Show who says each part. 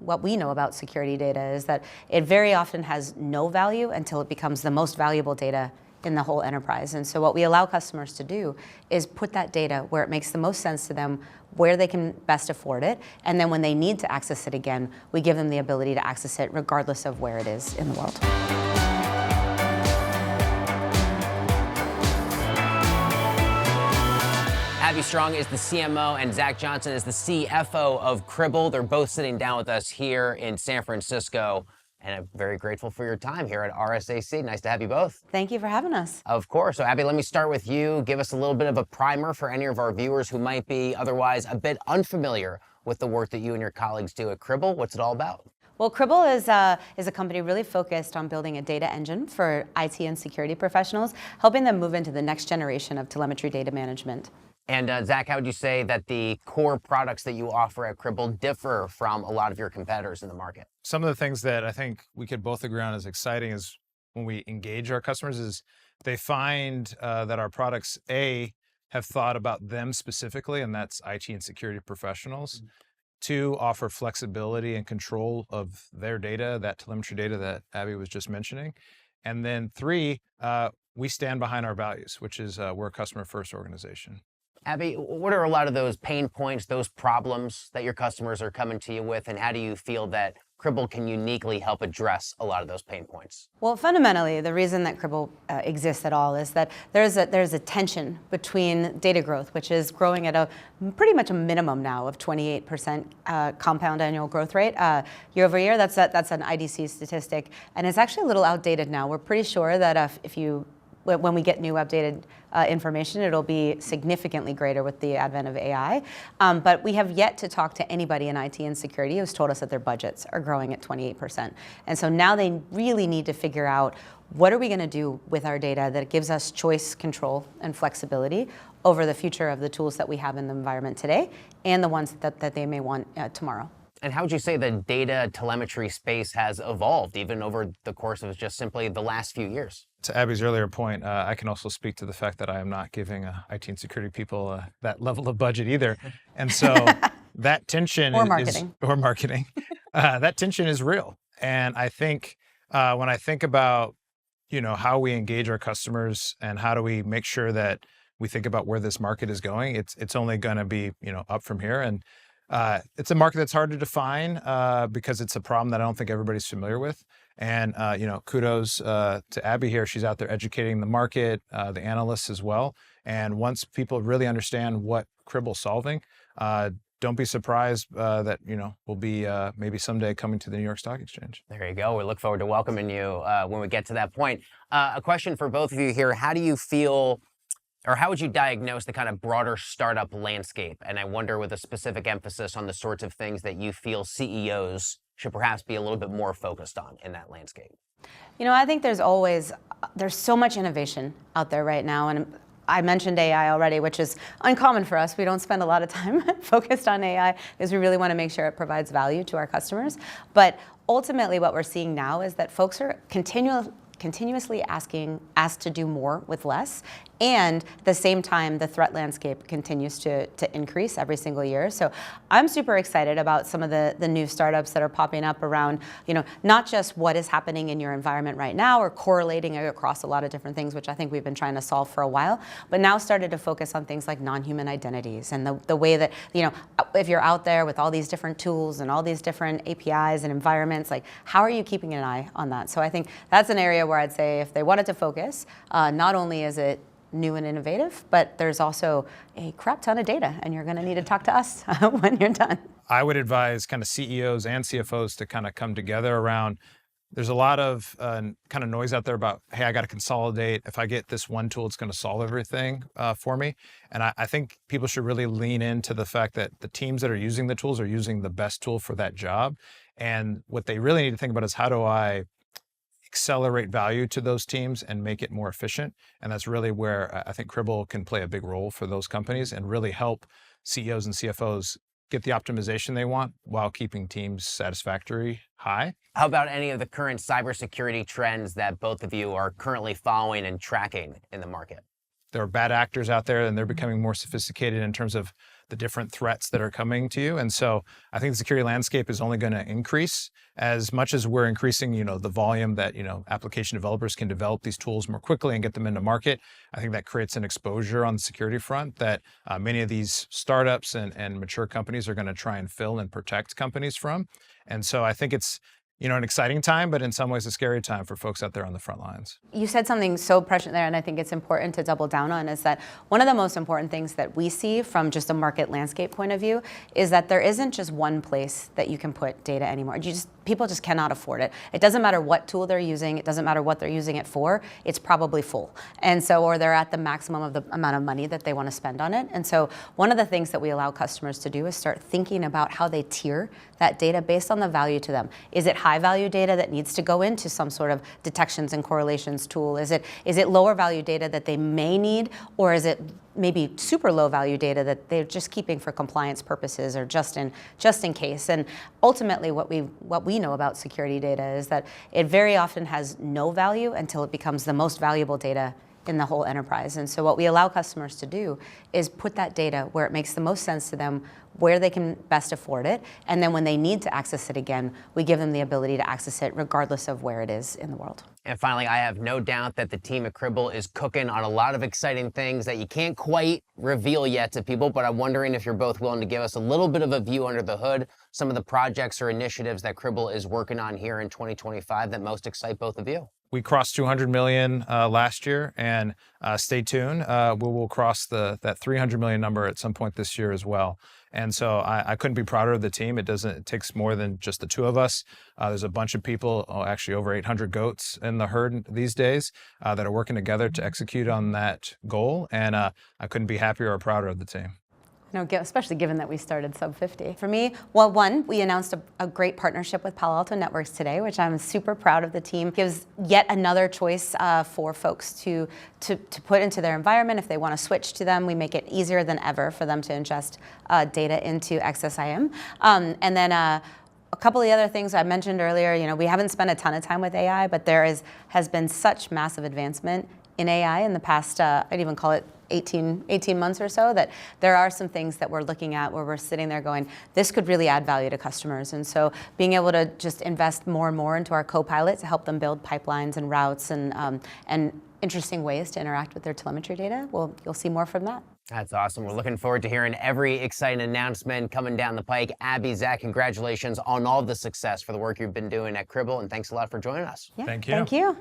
Speaker 1: what we know about security data is that it very often has no value until it becomes the most valuable data in the whole enterprise. And so what we allow customers to do is put that data where it makes the most sense to them, where they can best afford it, and then when they need to access it again, we give them the ability to access it regardless of where it is in the world.
Speaker 2: Abby Strong is the CMO and Zach Johnson is the CFO of Cribl. They're both sitting down with us here in San Francisco, and I'm very grateful for your time here at RSAC. Nice to have you both.
Speaker 1: Thank you for having us.
Speaker 2: Of course. So Abby, let me start with you. Give us a little bit of a primer for any of our viewers who might be otherwise a bit unfamiliar with the work that you and your colleagues do at Cribl. What's it all about?
Speaker 1: Well, Cribl is a company really focused on building a data engine for IT and security professionals, helping them move into the next generation of telemetry data management.
Speaker 2: And Zach, how would you say that the core products that you offer at Cribl differ from a lot of your competitors in the market?
Speaker 3: Some of the things that I think we could both agree on is exciting is when we engage our customers is they find that our products, have thought about them specifically, and that's IT and security professionals. Mm-hmm. 2, offer flexibility and control of their data, that telemetry data that Abby was just mentioning. And then 3, we stand behind our values, which is we're a customer-first organization.
Speaker 2: Abby, what are a lot of those pain points, those problems that your customers are coming to you with, and how do you feel that Cribl can uniquely help address a lot of those pain points?
Speaker 1: Well, fundamentally, the reason that Cribl exists at all is that there's a tension between data growth, which is growing at a pretty much a minimum now of 28% compound annual growth rate year over year. That's an IDC statistic, and it's actually a little outdated now. We're pretty sure that when we get new updated information, it'll be significantly greater with the advent of AI. But we have yet to talk to anybody in IT and security who's told us that their budgets are growing at 28%. And so now they really need to figure out, what are we going to do with our data that gives us choice, control, and flexibility over the future of the tools that we have in the environment today and the ones that they may want tomorrow.
Speaker 2: And how would you say the data telemetry space has evolved even over the course of just simply the last few years?
Speaker 3: To Abby's earlier point, I can also speak to the fact that I am not giving IT and security people that level of budget either. And so that tension
Speaker 1: or
Speaker 3: marketing, that tension is real. And I think when I think about, how we engage our customers and how do we make sure that we think about where this market is going, it's only going to be, up from here. And it's a market that's hard to define because it's a problem that I don't think everybody's familiar with. And, kudos to Abby here. She's out there educating the market, the analysts as well. And once people really understand what Cribl's solving, don't be surprised that, we'll be maybe someday coming to the New York Stock Exchange.
Speaker 2: There you go. We look forward to welcoming you when we get to that point. A question for both of you here. How do you feel, or how would you diagnose the kind of broader startup landscape? And I wonder, with a specific emphasis on the sorts of things that you feel CEOs should perhaps be a little bit more focused on in that landscape.
Speaker 1: I think there's so much innovation out there right now. And I mentioned AI already, which is uncommon for us. We don't spend a lot of time focused on AI because we really want to make sure it provides value to our customers. But ultimately, what we're seeing now is that folks are continuously asked to do more with less, and at the same time, the threat landscape continues to increase every single year. So I'm super excited about some of the new startups that are popping up around, not just what is happening in your environment right now or correlating across a lot of different things, which I think we've been trying to solve for a while, but now started to focus on things like non-human identities and the way that, if you're out there with all these different tools and all these different APIs and environments, like, how are you keeping an eye on that? So I think that's an area where I'd say if they wanted to focus, not only is it new and innovative, but there's also a crap ton of data, and you're going to need to talk to us when you're done.
Speaker 3: I would advise kind of CEOs and CFOs to kind of come together around. There's a lot of kind of noise out there about, hey, I got to consolidate. If I get this one tool, it's going to solve everything for me. And I think people should really lean into the fact that the teams that are using the tools are using the best tool for that job. And what they really need to think about is, how do I accelerate value to those teams and make it more efficient? And that's really where I think Cribl can play a big role for those companies and really help CEOs and CFOs get the optimization they want while keeping teams satisfactory high.
Speaker 2: How about any of the current cybersecurity trends that both of you are currently following and tracking in the market?
Speaker 3: There are bad actors out there, and they're becoming more sophisticated in terms of the different threats that are coming to you. And so I think the security landscape is only going to increase as much as we're increasing, the volume that, application developers can develop these tools more quickly and get them into market. I think that creates an exposure on the security front that many of these startups and mature companies are going to try and fill and protect companies from. And so I think it's, an exciting time, but in some ways a scary time for folks out there on the front lines.
Speaker 1: You said something so prescient there, and I think it's important to double down on, is that one of the most important things that we see from just a market landscape point of view is that there isn't just one place that you can put data anymore. People just cannot afford it. It doesn't matter what tool they're using. It doesn't matter what they're using it for. It's probably full. And so, or they're at the maximum of the amount of money that they want to spend on it. And so one of the things that we allow customers to do is start thinking about how they tier that data based on the value to them. Is it high value data that needs to go into some sort of detections and correlations tool? Is it lower value data that they may need, or is it maybe super low value data that they're just keeping for compliance purposes or just in case? And ultimately what we know about security data is that it very often has no value until it becomes the most valuable data in the whole enterprise. And so what we allow customers to do is put that data where it makes the most sense to them, where they can best afford it, and then when they need to access it again, we give them the ability to access it regardless of where it is in the world.
Speaker 2: And finally, I have no doubt that the team at Cribl is cooking on a lot of exciting things that you can't quite reveal yet to people, but I'm wondering if you're both willing to give us a little bit of a view under the hood, some of the projects or initiatives that Cribl is working on here in 2025 that most excite both of you.
Speaker 3: We crossed 200 million last year, and stay tuned. We will cross that 300 million number at some point this year as well. And so I couldn't be prouder of the team. It takes more than just the two of us. There's a bunch of people, actually over 800 goats in the herd these days, that are working together to execute on that goal. And I couldn't be happier or prouder of the team.
Speaker 1: Especially given that we started sub 50. For me, well, one, we announced a great partnership with Palo Alto Networks today, which I'm super proud of the team. Gives yet another choice for folks to put into their environment if they want to switch to them. We make it easier than ever for them to ingest data into XSIAM. And then a couple of the other things I mentioned earlier, we haven't spent a ton of time with AI, but has been such massive advancement in AI in the past, I'd even call it 18 months or so, that there are some things that we're looking at where we're sitting there going, this could really add value to customers. And so being able to just invest more and more into our co-pilot to help them build pipelines and routes and interesting ways to interact with their telemetry data, you'll see more from that.
Speaker 2: That's awesome. We're looking forward to hearing every exciting announcement coming down the pike. Abby, Zach, congratulations on all the success for the work you've been doing at Cribl, and thanks a lot for joining us.
Speaker 1: Yeah,
Speaker 3: Thank you.
Speaker 1: Thank you.